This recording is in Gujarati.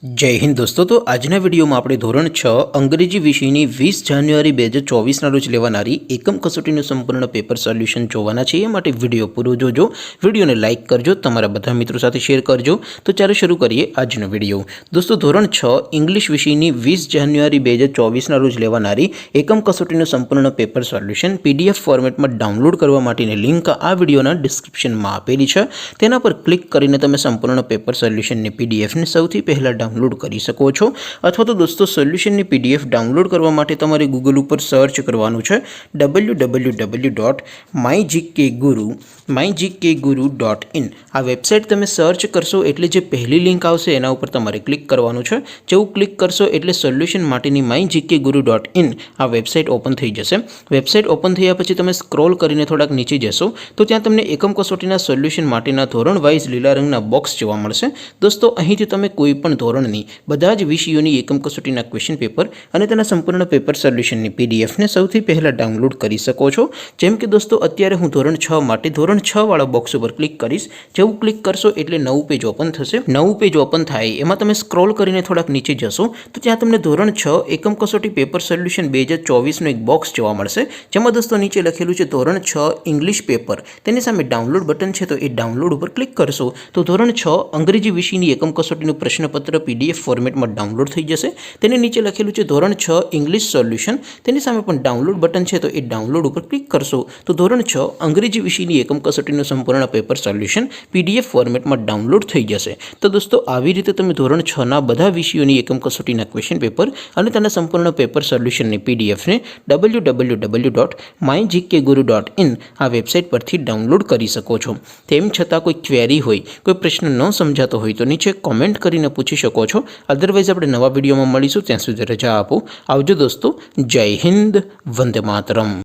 जय हिंद दोस्तों। तो आजना विडियो में આપણે ધોરણ 6 અંગ્રેજી વિષયની 20 જાન્યુઆરી 2024 રોજ લેવાનારી એકમ કસોટીનું સંપૂર્ણ પેપર સોલ્યુશન જોવાના છે। એ માટે વિડિયો પૂરો જોજો, વિડિયોને લાઈક કરજો, તમારા બધા મિત્રો સાથે શેર કરજો। તો ચાલો શરૂ કરીએ આજનો વિડિયો। દોસ્તો ધોરણ 6 ઇંગ્લિશ વિષયની 20 જાન્યુઆરી 2024 રોજ લેવાનારી એકમ કસોટીનું સંપૂર્ણ પેપર સોલ્યુશન પીડીએફ ફોર્મેટમાં ડાઉનલોડ કરવા માટેની લિંક આ વિડિયોના ડિસ્ક્રિપ્શનમાં આપેલી છે। તેના પર ક્લિક કરીને તમે સંપૂર્ણ પેપર સોલ્યુશનની પીડીએફને સૌથી પહેલા डाउनलॉड કરી શકો છો। અથવા તો દોસ્તો સોલ્યુશનની પીડીએફ ડાઉનલોડ કરવા માટે તમારે ગૂગલ ઉપર સર્ચ કરવાનું છે www.mygkguru.in। આ વેબસાઇટ તમે સર્ચ કરશો એટલે જે પહેલી લિંક આવશે એના ઉપર તમારે ક્લિક કરવાનું છે। જેવું ક્લિક કરશો એટલે સોલ્યુશન માટેની mygkguru.in આ વેબસાઇટ ઓપન થઈ જશે। વેબસાઇટ ઓપન થયા પછી તમે સ્ક્રોલ કરીને થોડાક નીચે જશો તો ત્યાં તમને એકમ કસોટીના સોલ્યુશન માટેના ધોરણ વાઇઝ લીલા રંગના બોક્સ જોવા મળશે। દોસ્તો અહીંથી તમે કોઈ પણ ધોરણની બધા જ વિષયોની એકમ કસોટીના ક્વેશ્ચન પેપર અને તેના સંપૂર્ણ પેપર સોલ્યુશનની પીડીએફને સૌથી પહેલા ડાઉનલોડ કરી શકો છો। જેમ કે દોસ્તો અત્યારે હું ધોરણ 6 માટે ધોરણ 6 વાળા બોક્સ ઉપર ક્લિક કરીશ। જેવું ક્લિક કરશો એટલે નવું પેજ ઓપન થશે। નવું પેજ ઓપન થાય એમાં તમે સ્ક્રોલ કરીને થોડાક નીચે જશો તો ત્યાં તમને ધોરણ 6 એકમ કસોટી પેપર સોલ્યુશન 2024 નો એક બોક્સ જોવા મળશે। જેમાં દોસ્તો નીચે લખેલું છે ધોરણ 6 ઇંગ્લિશ પેપર, તેની સામે ડાઉનલોડ બટન છે તો એ ડાઉનલોડ ઉપર ક્લિક કરશો તો ધોરણ 6 અંગ્રેજી વિષયની એકમ કસોટીનું પ્રશ્નપત્ર પીડીએફ ફોર્મેટમાં ડાઉનલોડ થઈ જશે। તેની નીચે લખેલું છે ધોરણ 6 ઇંગ્લિશ સોલ્યુશન, તેની સામે પણ ડાઉનલોડ બટન છે તો એ ડાઉનલોડ ઉપર ક્લિક કરશો તો ધોરણ 6 અંગ્રેજી વિષયની એકમ કસોટીનું સંપૂર્ણ પેપર સોલ્યુશન પીડીએફ ફોર્મેટમાં ડાઉનલોડ થઈ જશે। તો દોસ્તો આવી રીતે તમે ધોરણ 6 ના બધા વિષયોની એકમ કસોટીના ક્વેશ્ચન પેપર અને તેના સંપૂર્ણ પેપર સોલ્યુશનની પીડીએફને www.mygkguru.in આ વેબસાઇટ પરથી ડાઉનલોડ કરી શકો છો। તેમ છતાં કોઈ ક્વેરી હોય, કોઈ પ્રશ્ન ન સમજાતો હોય તો નીચે કોમેન્ટ કરીને પૂછી શકો છો। અદરવાઇઝ આપણે નવા વિડીયોમાં મળીશું, ત્યાં સુધી રજા આપો। આવજો દોસ્તો, જય હિન્દ, વંદે માતરમ।